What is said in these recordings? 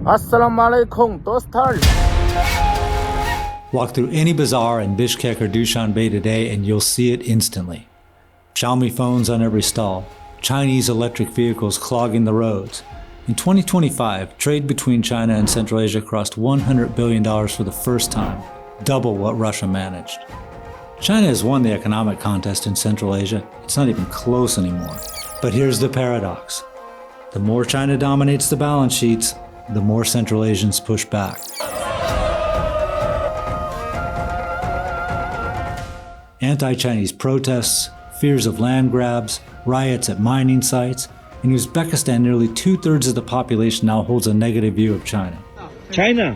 Assalamu alaikum, dostlar. Walk through any bazaar in Bishkek or Dushanbe today and you'll see it instantly. Xiaomi phones on every stall, Chinese electric vehicles clogging the roads. In 2025, trade between China and Central Asia crossed $100 billion for the first time, double what Russia managed. China has won the economic contest in Central Asia. It's not even close anymore. But here's the paradox. The more China dominates the balance sheets, the more Central Asians push back. Anti-Chinese protests, fears of land grabs, riots at mining sites. In Uzbekistan, nearly 2/3 of the population now holds a negative view of China. China.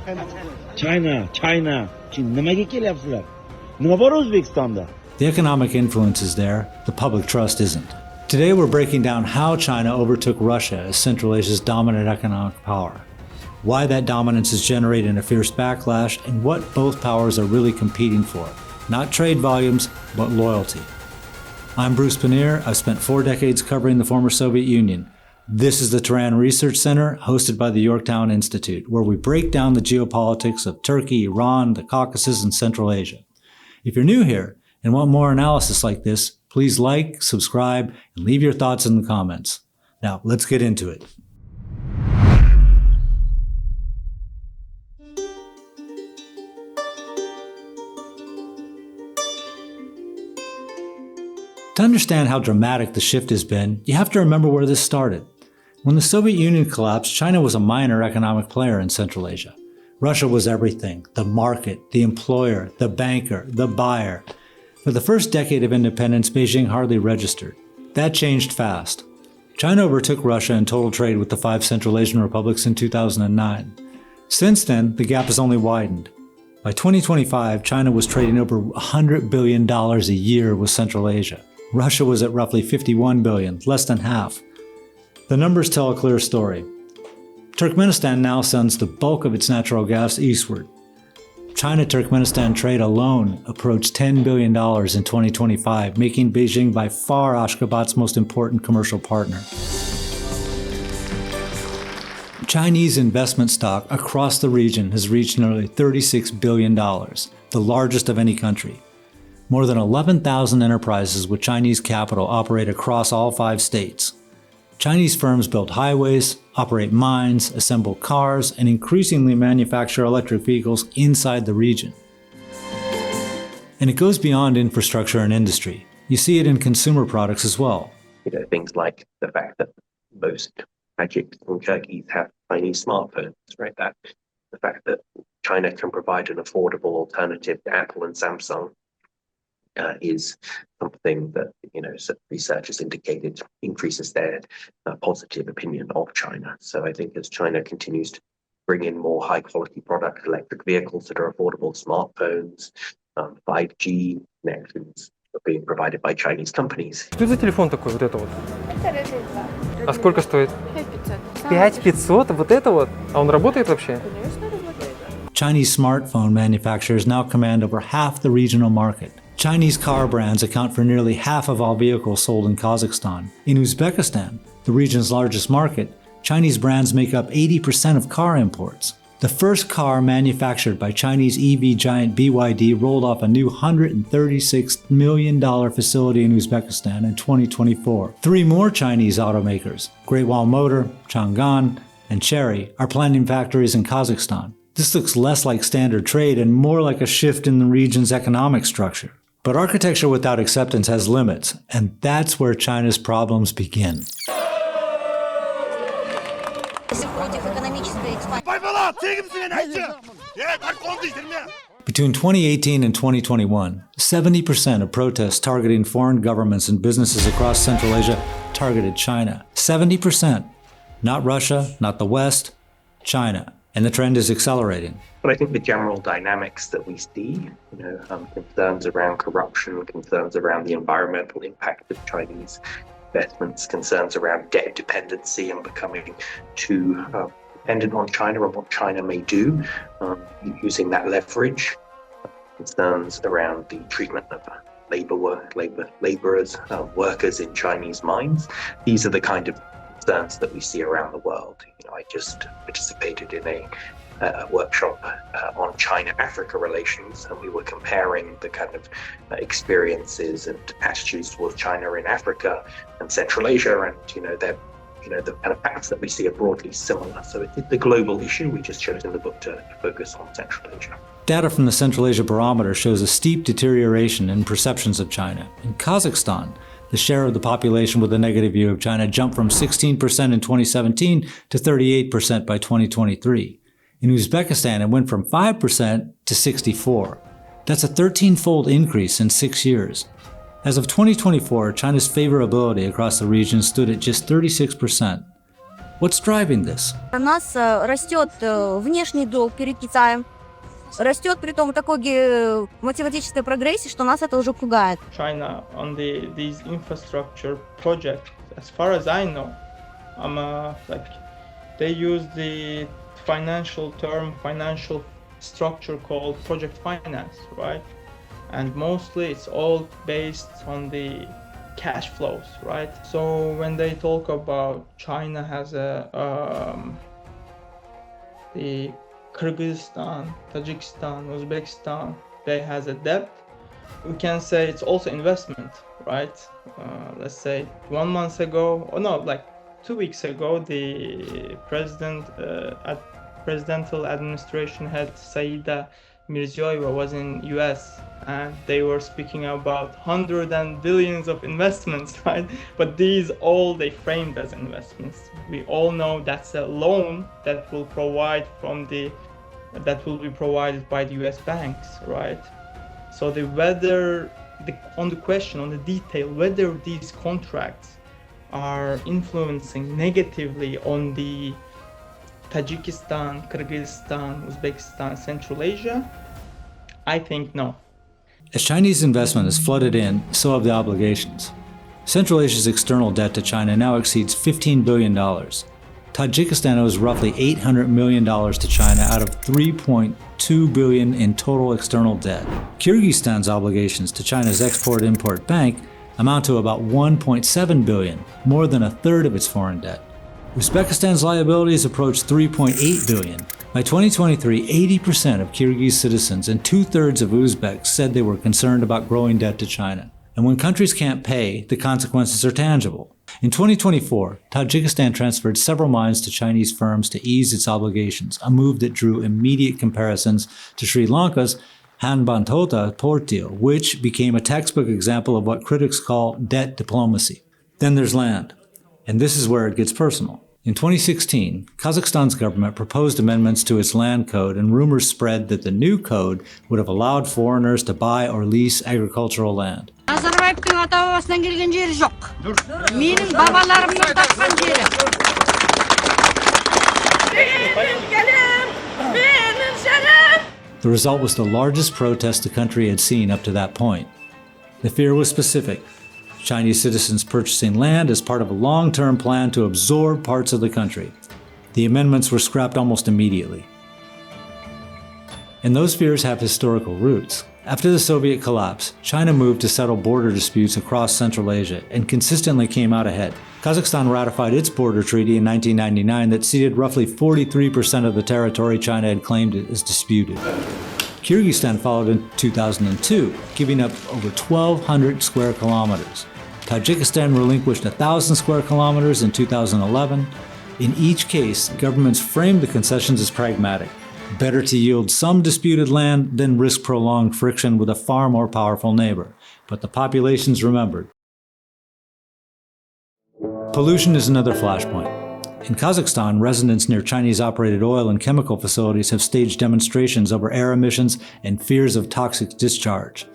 The economic influence is there, the public trust isn't. Today we're breaking down how China overtook Russia as Central Asia's dominant economic power, why that dominance is generating a fierce backlash, and what both powers are really competing for. Not trade volumes, but loyalty. I'm Bruce Pannier. I've spent 4 decades covering the former Soviet Union. This is the Turan Research Center, hosted by the Yorktown Institute, where we break down the geopolitics of Turkey, Iran, the Caucasus, and Central Asia. If you're new here and want more analysis like this, please like, subscribe, and leave your thoughts in the comments. Now, let's get into it. To understand how dramatic the shift has been, you have to remember where this started. When the Soviet Union collapsed, China was a minor economic player in Central Asia. Russia was everything: the market, the employer, the banker, the buyer. For the first decade of independence, Beijing hardly registered. That changed fast. China overtook Russia in total trade with the 5 Central Asian republics in 2009. Since then, the gap has only widened. By 2025, China was trading over $100 billion a year with Central Asia. Russia was at roughly $51 billion, less than half. The numbers tell a clear story. Turkmenistan now sends the bulk of its natural gas eastward. China-Turkmenistan trade alone approached $10 billion in 2025, making Beijing by far Ashgabat's most important commercial partner. Chinese investment stock across the region has reached nearly $36 billion, the largest of any country. More than 11,000 enterprises with Chinese capital operate across all 5 states. Chinese firms build highways, operate mines, assemble cars, and increasingly manufacture electric vehicles inside the region. And it goes beyond infrastructure and industry. You see it in consumer products as well. Things like the fact that most Tajiks and Kyrgyz have Chinese smartphones, right? That the fact that China can provide an affordable alternative to Apple and Samsung is something that research has indicated increases their positive opinion of China. So I think as China continues to bring in more high quality products, electric vehicles that are affordable, smartphones, 5G connections are being provided by Chinese companies. Что за телефон такой, вот это вот? Это Redmi 2. А сколько стоит? 5500. 5500? Вот это вот? А он работает вообще? Конечно, работает. Chinese smartphone manufacturers now command over half the regional market. Chinese car brands account for nearly half of all vehicles sold in Kazakhstan. In Uzbekistan, the region's largest market, Chinese brands make up 80% of car imports. The first car manufactured by Chinese EV giant BYD rolled off a new $136 million facility in Uzbekistan in 2024. 3 more Chinese automakers, Great Wall Motor, Chang'an, and Chery, are planning factories in Kazakhstan. This looks less like standard trade and more like a shift in the region's economic structure. But architecture without acceptance has limits, and that's where China's problems begin. Between 2018 and 2021, 70% of protests targeting foreign governments and businesses across Central Asia targeted China. 70%. Not Russia, not the West, China. And the trend is accelerating. But I think the general dynamics that we see, concerns around corruption, concerns around the environmental impact of Chinese investments, concerns around debt dependency and becoming too dependent on China and what China may do, using that leverage, concerns around the treatment of laborers, workers in Chinese mines. These are the kind of concerns that we see around the world. I just participated in a workshop on China-Africa relations, and we were comparing the kind of experiences and attitudes towards China in Africa and Central Asia, and the kind of facts that we see are broadly similar. So it's the global issue. We just chose in the book to focus on Central Asia. Data from the Central Asia Barometer shows a steep deterioration in perceptions of China. In Kazakhstan, the share of the population with a negative view of China jumped from 16% in 2017 to 38% by 2023. In Uzbekistan, it went from 5% to 64%. That's a 13-fold increase in 6 years. As of 2024, China's favorability across the region stood at just 36%. What's driving this? У нас растет внешний долг перед Китаем. Растет при том такой математической прогрессии, что нас это уже пугает. China on these infrastructure projects, as far as I know, they use the financial structure called project finance, right? And mostly it's all based on the cash flows, right? So when they talk about China has the Kyrgyzstan, Tajikistan, Uzbekistan, they has a debt, we can say it's also investment, right? Let's say 1 month ago, or no, like 2 weeks ago, the presidential administration head Saida Mered Gyshcyyew was in US, and they were speaking about hundreds and billions of investments, right? But these all they framed as investments. We all know that's a loan that will be provided by the US banks, right? So on the detail, whether these contracts are influencing negatively on the Tajikistan, Kyrgyzstan, Uzbekistan, Central Asia, I think no. As Chinese investment has flooded in, so have the obligations. Central Asia's external debt to China now exceeds $15 billion. Tajikistan owes roughly $800 million to China out of $3.2 billion in total external debt. Kyrgyzstan's obligations to China's Export-Import Bank amount to about $1.7 billion, more than a third of its foreign debt. Uzbekistan's liabilities approach $3.8 billion. By 2023, 80% of Kyrgyz citizens and 2/3 of Uzbeks said they were concerned about growing debt to China. And when countries can't pay, the consequences are tangible. In 2024, Tajikistan transferred several mines to Chinese firms to ease its obligations, a move that drew immediate comparisons to Sri Lanka's Hanbantota port deal, which became a textbook example of what critics call debt diplomacy. Then there's land. And this is where it gets personal. In 2016, Kazakhstan's government proposed amendments to its land code, and rumors spread that the new code would have allowed foreigners to buy or lease agricultural land. The result was the largest protest the country had seen up to that point. The fear was specific: Chinese citizens purchasing land as part of a long-term plan to absorb parts of the country. The amendments were scrapped almost immediately. And those fears have historical roots. After the Soviet collapse, China moved to settle border disputes across Central Asia and consistently came out ahead. Kazakhstan ratified its border treaty in 1999 that ceded roughly 43% of the territory China had claimed as disputed. Kyrgyzstan followed in 2002, giving up over 1,200 square kilometers. Tajikistan relinquished 1,000 square kilometers in 2011. In each case, governments framed the concessions as pragmatic. Better to yield some disputed land than risk prolonged friction with a far more powerful neighbor. But the populations remembered. Pollution is another flashpoint. In Kazakhstan, residents near Chinese-operated oil and chemical facilities have staged demonstrations over air emissions and fears of toxic discharge.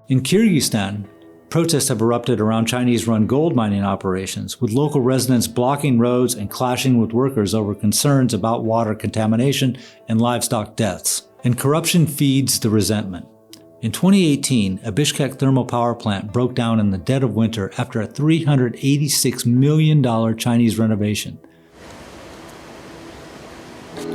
In Kyrgyzstan, protests have erupted around Chinese-run gold mining operations, with local residents blocking roads and clashing with workers over concerns about water contamination and livestock deaths. And corruption feeds the resentment. In 2018, a Bishkek thermal power plant broke down in the dead of winter after a $386 million Chinese renovation,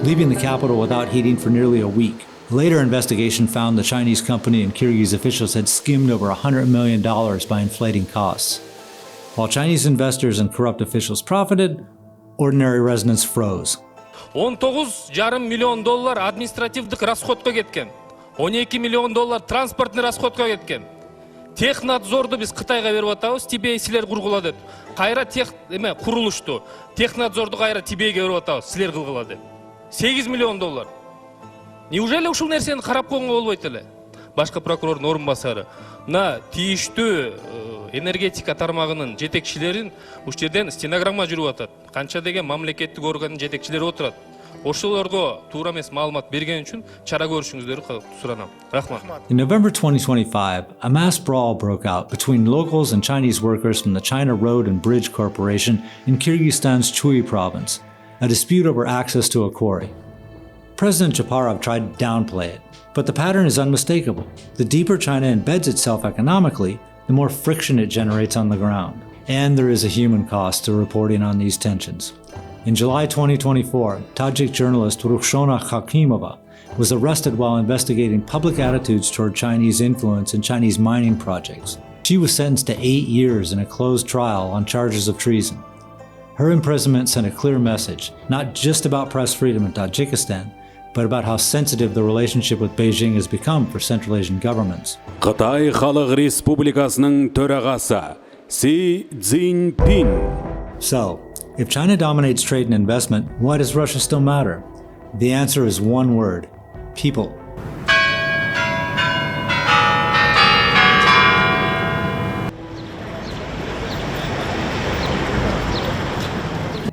leaving the capital without heating for nearly a week. A later investigation found the Chinese company and Kyrgyz officials had skimmed over $100 million by inflating costs. While Chinese investors and corrupt officials profited, ordinary residents froze. 19,5 миллион доллар административдік расходқа кеткен. 12 миллион доллар транспортный расходқа кеткен. Технадзорды біз Қытайға беріп атабыз, Тибей сілер құрғылады. Қайра құрылышты. Технадзорды қайра Тибейге беріп атабыз, сілер қылғылады. 8 миллион доллар. Неужели ушыл нәрсені қарап қоңға болбайды әлі? Башқа прокурордың орынбасары. Мына тиішті энергетика тармағының жетекшілерін үш жерден стенограмма жүріп атады. Қанша деген мемлекеттік органның жетекшілері отырады. Ошолорго туура эмес маалымат берген үчүн чара көрүшүңүздөрдү суранам. Рахмат. In November 2025, a mass brawl broke out between locals and Chinese workers from the China Road and Bridge Corporation in Kyrgyzstan's Chuy province, a dispute over access to a quarry. President Japarov tried to downplay it, but the pattern is unmistakable. The deeper China embeds itself economically, the more friction it generates on the ground. And there is a human cost to reporting on these tensions. In July 2024, Tajik journalist Rukhshona Khakimova was arrested while investigating public attitudes toward Chinese influence in Chinese mining projects. She was sentenced to 8 years in a closed trial on charges of treason. Her imprisonment sent a clear message, not just about press freedom in Tajikistan, but about how sensitive the relationship with Beijing has become for Central Asian governments. Қытай Халық Республикасының төрағасы Си Цзиньпин. So, if China dominates trade and investment, why does Russia still matter? The answer is one word: people.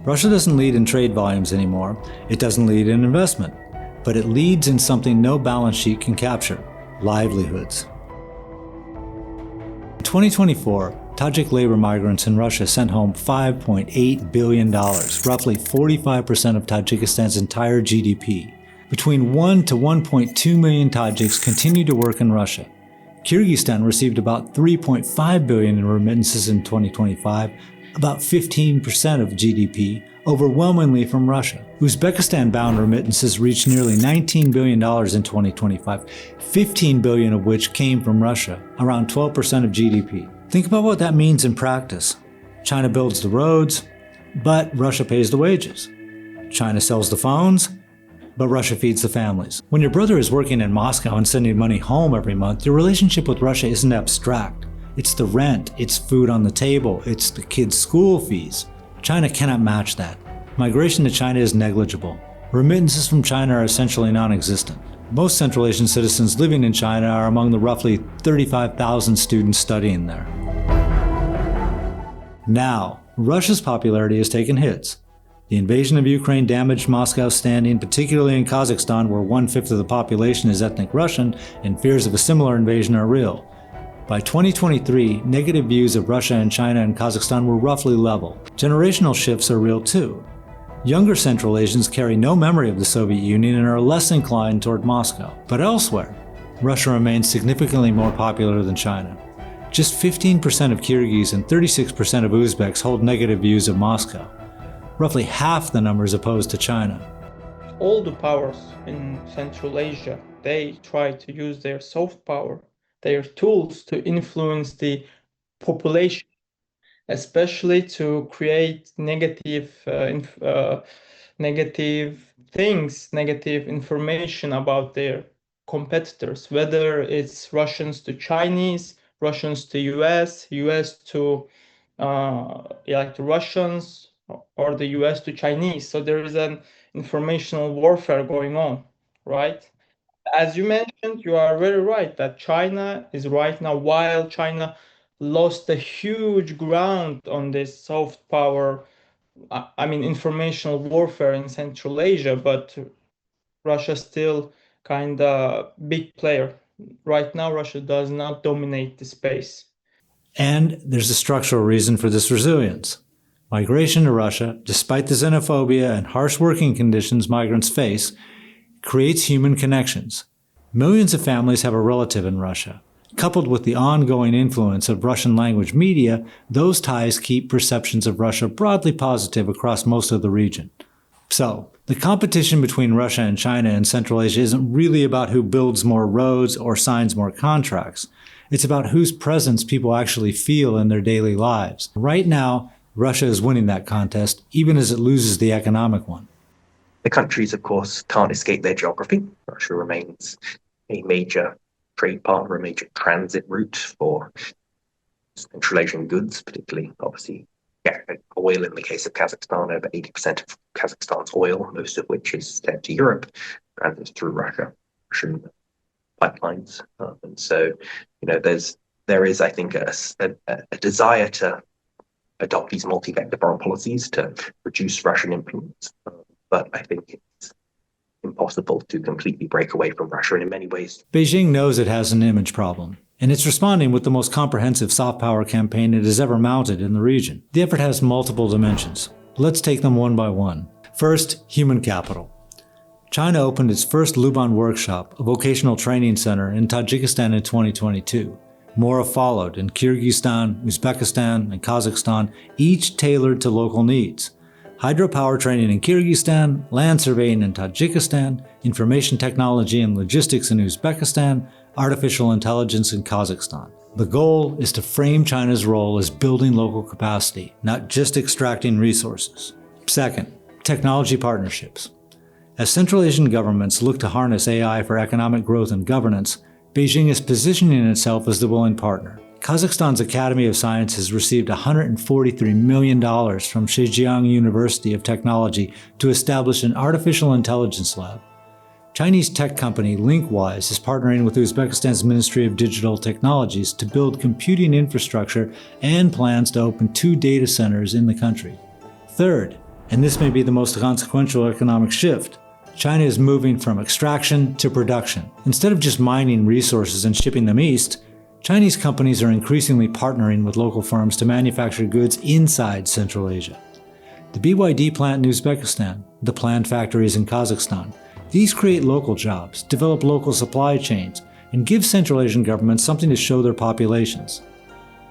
Russia doesn't lead in trade volumes anymore. It doesn't lead in investment. But it leads in something no balance sheet can capture: livelihoods. In 2024, Tajik labor migrants in Russia sent home $5.8 billion, roughly 45% of Tajikistan's entire GDP. Between 1 to 1.2 million Tajiks continue to work in Russia. Kyrgyzstan received about $3.5 billion in remittances in 2025, about 15% of GDP, overwhelmingly from Russia. Uzbekistan-bound remittances reached nearly $19 billion in 2025, $15 billion of which came from Russia, around 12% of GDP. Think about what that means in practice. China builds the roads, but Russia pays the wages. China sells the phones, but Russia feeds the families. When your brother is working in Moscow and sending money home every month, your relationship with Russia isn't abstract. It's the rent, it's food on the table, it's the kids' school fees. China cannot match that. Migration to China is negligible. Remittances from China are essentially non-existent. Most Central Asian citizens living in China are among the roughly 35,000 students studying there. Now, Russia's popularity has taken hits. The invasion of Ukraine damaged Moscow's standing, particularly in Kazakhstan, where 1/5 of the population is ethnic Russian, and fears of a similar invasion are real. By 2023, negative views of Russia and China and Kazakhstan were roughly level. Generational shifts are real too. Younger Central Asians carry no memory of the Soviet Union and are less inclined toward Moscow. But elsewhere, Russia remains significantly more popular than China. Just 15% of Kyrgyz and 36% of Uzbeks hold negative views of Moscow. Roughly half the numbers opposed to China. All the powers in Central Asia, they try to use their soft power, their tools to influence the population, especially to create negative information about their competitors, whether it's Russians to Chinese, Russians to US, US to Russians, or the US to Chinese. So there is an informational warfare going on, right? As you mentioned, you are very right that China is right now, while China lost a huge ground on this soft power, informational warfare in Central Asia, but Russia still kind of big player. Right now, Russia does not dominate the space. And there's a structural reason for this resilience. Migration to Russia, despite the xenophobia and harsh working conditions migrants face, creates human connections. Millions of families have a relative in Russia. Coupled with the ongoing influence of Russian language media, those ties keep perceptions of Russia broadly positive across most of the region. So, The competition between Russia and China in Central Asia isn't really about who builds more roads or signs more contracts. It's about whose presence people actually feel in their daily lives. Right now, Russia is winning that contest, even as it loses the economic one. The countries, of course, can't escape their geography. Russia remains a major trade partner, a major transit route for Central Asian goods, particularly, obviously, oil in the case of Kazakhstan. Over 80% of Kazakhstan's oil, most of which is sent to Europe, transits through Russian pipelines. And so, there is, I think, a desire to adopt these multi-vector foreign policies to reduce Russian influence. But I think it's impossible to completely break away from Russia, and in many ways, Beijing knows it has an image problem, and it's responding with the most comprehensive soft power campaign it has ever mounted in the region. The effort has multiple dimensions. Let's take them one by one. First, human capital. China opened its first Luban workshop, a vocational training center, in Tajikistan in 2022. More have followed in Kyrgyzstan, Uzbekistan, and Kazakhstan, each tailored to local needs. Hydropower training in Kyrgyzstan, land surveying in Tajikistan, information technology and logistics in Uzbekistan, artificial intelligence in Kazakhstan. The goal is to frame China's role as building local capacity, not just extracting resources. Second, technology partnerships. As Central Asian governments look to harness AI for economic growth and governance, Beijing is positioning itself as the willing partner. Kazakhstan's Academy of Science has received $143 million from Xinjiang University of Technology to establish an artificial intelligence lab. Chinese tech company Linkwise is partnering with Uzbekistan's Ministry of Digital Technologies to build computing infrastructure and plans to open 2 data centers in the country. Third, and this may be the most consequential economic shift, China is moving from extraction to production. Instead of just mining resources and shipping them east, Chinese companies are increasingly partnering with local firms to manufacture goods inside Central Asia. The BYD plant in Uzbekistan, the planned factories in Kazakhstan, these create local jobs, develop local supply chains, and give Central Asian governments something to show their populations.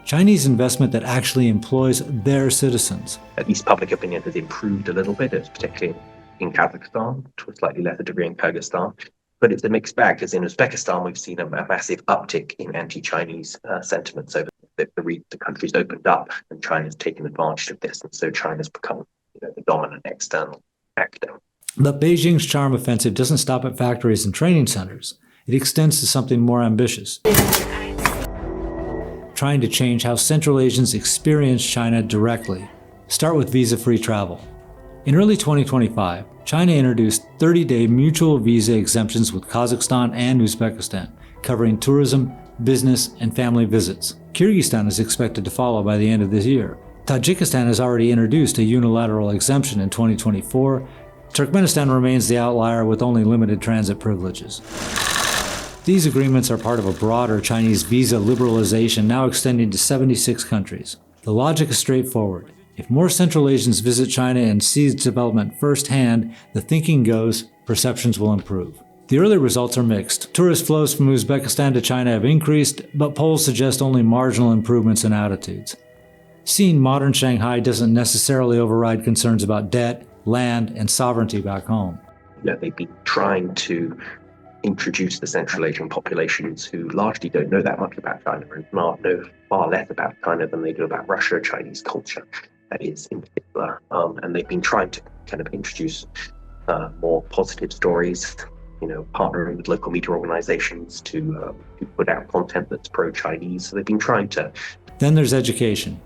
Chinese investment that actually employs their citizens. At least public opinion has improved a little bit, particularly in Kazakhstan, to a slightly lesser degree in Kyrgyzstan. But it's a mixed bag, because in Uzbekistan, we've seen a massive uptick in anti-Chinese sentiments over the country's opened up, and China's taken advantage of this. And so China's become the dominant external actor. But Beijing's charm offensive doesn't stop at factories and training centers. It extends to something more ambitious, trying to change how Central Asians experience China directly. Start with visa-free travel. In early 2025, China introduced 30-day mutual visa exemptions with Kazakhstan and Uzbekistan, covering tourism, business, and family visits. Kyrgyzstan is expected to follow by the end of this year. Tajikistan has already introduced a unilateral exemption in 2024. Turkmenistan remains the outlier with only limited transit privileges. These agreements are part of a broader Chinese visa liberalization now extending to 76 countries. The logic is straightforward. If more Central Asians visit China and see its development firsthand, the thinking goes, perceptions will improve. The early results are mixed. Tourist flows from Uzbekistan to China have increased, but polls suggest only marginal improvements in attitudes. Seeing modern Shanghai doesn't necessarily override concerns about debt, land, and sovereignty back home. They've been trying to introduce the Central Asian populations who largely don't know that much about China and know far less about China than they do about Russia, Chinese culture, that is, in particular. And they've been trying to kind of introduce more positive stories, partnering with local media organizations to put out content that's pro-Chinese. So they've been trying to. Then there's education.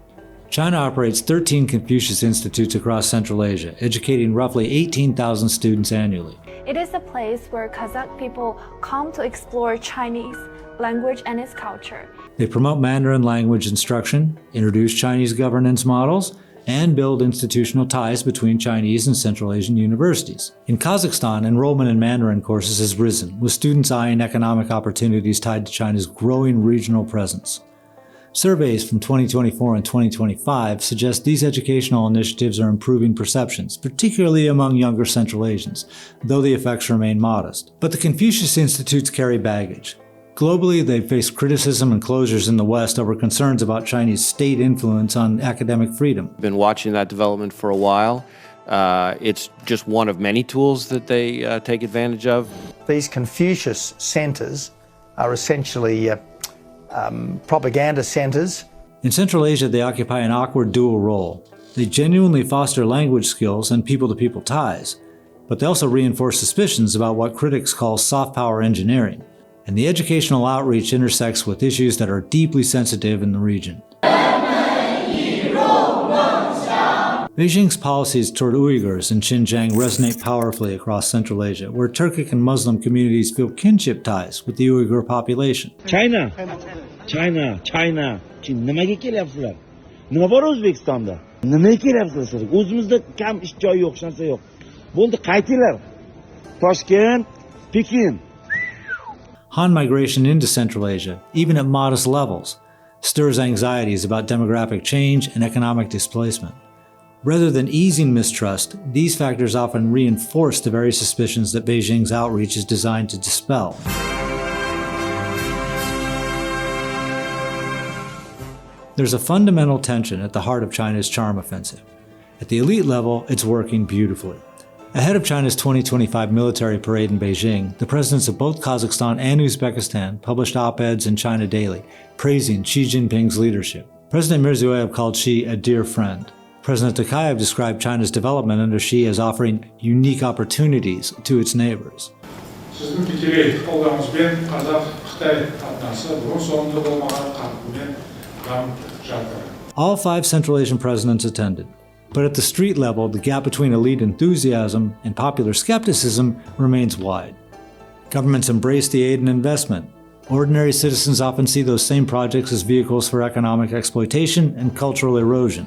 China operates 13 Confucius Institutes across Central Asia, educating roughly 18,000 students annually. It is a place where Kazakh people come to explore Chinese language and its culture. They promote Mandarin language instruction, introduce Chinese governance models, and build institutional ties between Chinese and Central Asian universities. In Kazakhstan, enrollment in Mandarin courses has risen, with students eyeing economic opportunities tied to China's growing regional presence. Surveys from 2024 and 2025 suggest these educational initiatives are improving perceptions, particularly among younger Central Asians, though the effects remain modest. But the Confucius Institutes carry baggage. Globally, they've faced criticism and closures in the West over concerns about Chinese state influence on academic freedom. I've been watching that development for a while. It's just one of many tools that they take advantage of. These Confucius centers are essentially propaganda centers. In Central Asia, they occupy an awkward dual role. They genuinely foster language skills and people-to-people ties, but they also reinforce suspicions about what critics call soft power engineering. And the educational outreach intersects with issues that are deeply sensitive in the region. Beijing's policies toward Uyghurs in Xinjiang resonate powerfully across Central Asia, where Turkic and Muslim communities feel kinship ties with the Uyghur population. China. Nimaga kelyapsizlar? Nima bor O'zbekistonda? Nimaga kelyapsizlar? O'zimizda kam ish joyi yo'q, narsa yo'q. Bo'ldi, qaytinglar. Toshkent, Pekin. Han migration into Central Asia, even at modest levels, stirs anxieties about demographic change and economic displacement. Rather than easing mistrust, these factors often reinforce the very suspicions that Beijing's outreach is designed to dispel. There's a fundamental tension at the heart of China's charm offensive. At the elite level, it's working beautifully. Ahead of China's 2025 military parade in Beijing, the presidents of both Kazakhstan and Uzbekistan published op-eds in China Daily, praising Xi Jinping's leadership. President Mered Gyshcyyew called Xi a dear friend. President Tokayev described China's development under Xi as offering unique opportunities to its neighbors. All 5 Central Asian presidents attended. But at the street level, the gap between elite enthusiasm and popular skepticism remains wide. Governments embrace the aid and investment. Ordinary citizens often see those same projects as vehicles for economic exploitation and cultural erosion.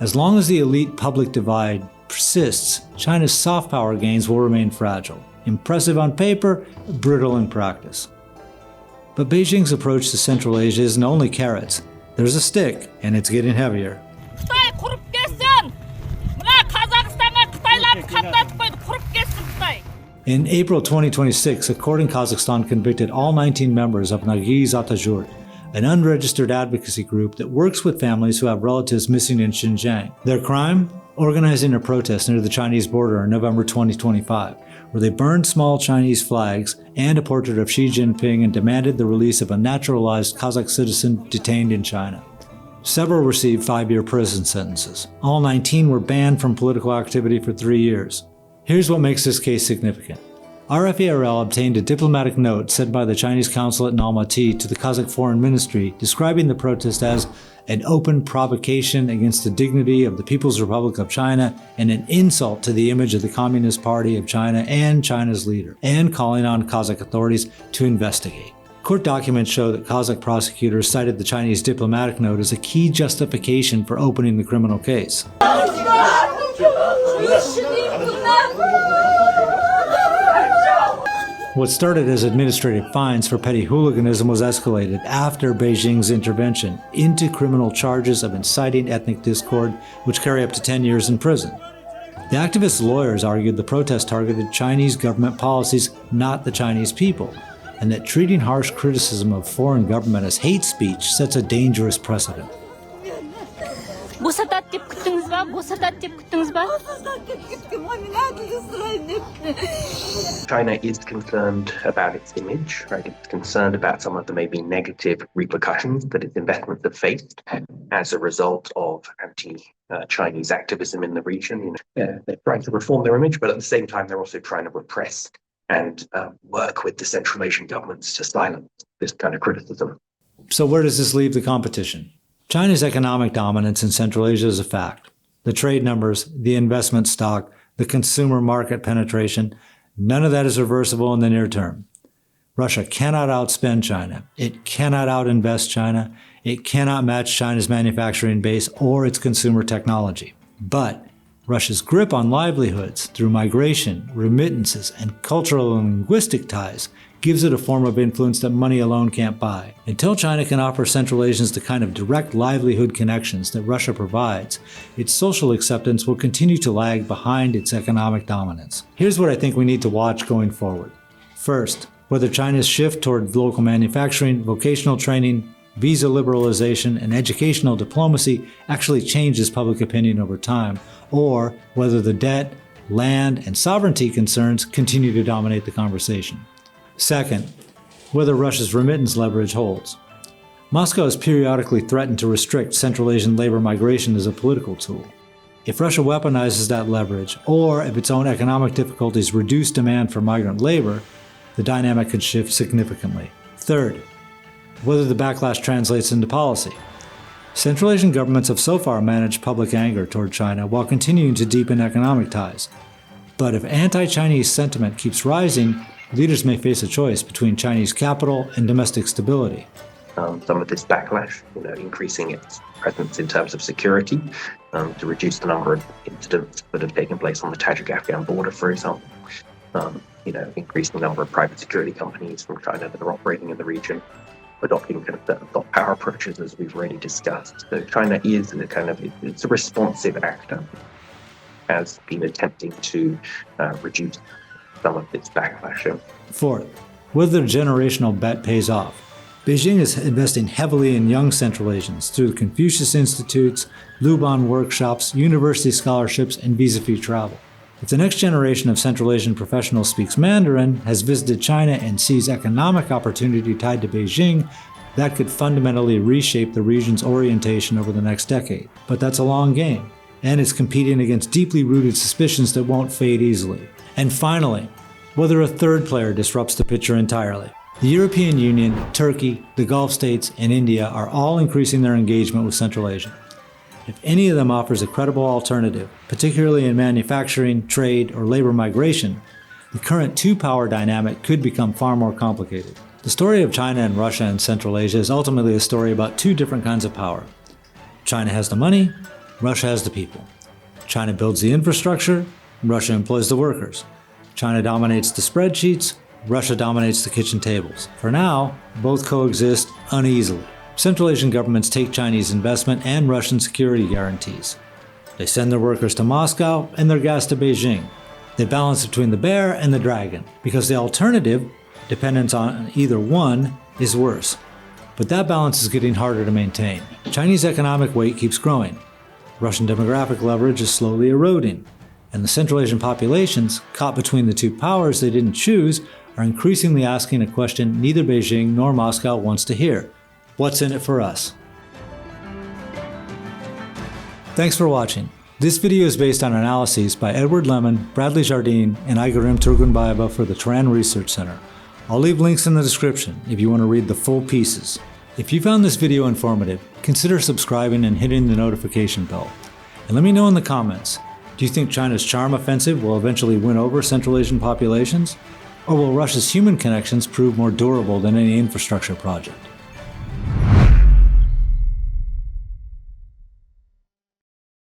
As long as the elite-public divide persists, China's soft power gains will remain fragile, impressive on paper, brittle in practice. But Beijing's approach to Central Asia isn't only carrots. There's a stick, and it's getting heavier. In April 2026, a court in Kazakhstan convicted all 19 members of Nargiz Atajurt, an unregistered advocacy group that works with families who have relatives missing in Xinjiang. Their crime? Organizing a protest near the Chinese border in November 2025, where they burned small Chinese flags and a portrait of Xi Jinping and demanded the release of a naturalized Kazakh citizen detained in China. Several received 5-year prison sentences. All 19 were banned from political activity for 3 years. Here's what makes this case significant. RFARL obtained a diplomatic note sent by the Chinese consulate in Almaty to the Kazakh Foreign Ministry describing the protest as an open provocation against the dignity of the People's Republic of China and an insult to the image of the Communist Party of China and China's leader, and calling on Kazakh authorities to investigate. Court documents show that Kazakh prosecutors cited the Chinese diplomatic note as a key justification for opening the criminal case. What started as administrative fines for petty hooliganism was escalated after Beijing's intervention into criminal charges of inciting ethnic discord, which carry up to 10 years in prison. The activists' lawyers argued the protest targeted Chinese government policies, not the Chinese people, and that treating harsh criticism of foreign government as hate speech sets a dangerous precedent. China is concerned about its image, right? It's concerned about some of the maybe negative repercussions that its investments have faced as a result of anti-Chinese activism in the region. They're trying to reform their image, but at the same time, they're also trying to repress and work with the Central Asian governments to silence this kind of criticism. So where does this leave the competition? China's economic dominance in Central Asia is a fact. The trade numbers, the investment stock, the consumer market penetration, none of that is reversible in the near term. Russia cannot outspend China. It cannot outinvest China. It cannot match China's manufacturing base or its consumer technology. But Russia's grip on livelihoods through migration, remittances, and cultural and linguistic ties gives it a form of influence that money alone can't buy. Until China can offer Central Asians the kind of direct livelihood connections that Russia provides, its social acceptance will continue to lag behind its economic dominance. Here's what I think we need to watch going forward. First, whether China's shift toward local manufacturing, vocational training, visa liberalization, and educational diplomacy actually changes public opinion over time, or whether the debt, land, and sovereignty concerns continue to dominate the conversation. Second, whether Russia's remittance leverage holds. Moscow has periodically threatened to restrict Central Asian labor migration as a political tool. If Russia weaponizes that leverage, or if its own economic difficulties reduce demand for migrant labor, the dynamic could shift significantly. Third, whether the backlash translates into policy. Central Asian governments have so far managed public anger toward China while continuing to deepen economic ties. But if anti-Chinese sentiment keeps rising, leaders may face a choice between Chinese capital and domestic stability. Some of this backlash, increasing its presence in terms of security, to reduce the number of incidents that have taken place on the Tajik-Afghan border, for example. Increase the number of private security companies from China that are operating in the region, adopting kind of the soft power approaches, as we've already discussed. So China is it's a responsive actor, has been attempting to reduce some of this backlash. Fourth, whether the generational bet pays off. Beijing is investing heavily in young Central Asians through the Confucius Institutes, Luban workshops, university scholarships, and visa-free travel. If the next generation of Central Asian professionals speaks Mandarin, has visited China, and sees economic opportunity tied to Beijing, that could fundamentally reshape the region's orientation over the next decade. But that's a long game, and it's competing against deeply rooted suspicions that won't fade easily. And finally, whether a third player disrupts the picture entirely. The European Union, Turkey, the Gulf states, and India are all increasing their engagement with Central Asia. If any of them offers a credible alternative, particularly in manufacturing, trade, or labor migration, the current two-power dynamic could become far more complicated. The story of China and Russia and Central Asia is ultimately a story about two different kinds of power. China has the money, Russia has the people. China builds the infrastructure, Russia employs the workers. China dominates the spreadsheets, Russia dominates the kitchen tables. For now, both coexist uneasily. Central Asian governments take Chinese investment and Russian security guarantees. They send their workers to Moscow and their gas to Beijing. They balance between the bear and the dragon, because the alternative, dependence on either one, is worse. But that balance is getting harder to maintain. Chinese economic weight keeps growing. Russian demographic leverage is slowly eroding. And the Central Asian populations, caught between the two powers they didn't choose, are increasingly asking a question neither Beijing nor Moscow wants to hear. What's in it for us? Thanks for watching. This video is based on analyses by Edward Lemon, Bradley Jardine, and Aigerim Turgunbaeva for the Turan Research Center. I'll leave links in the description if you want to read the full pieces. If you found this video informative, consider subscribing and hitting the notification bell. And let me know in the comments, do you think China's charm offensive will eventually win over Central Asian populations? Or will Russia's human connections prove more durable than any infrastructure project?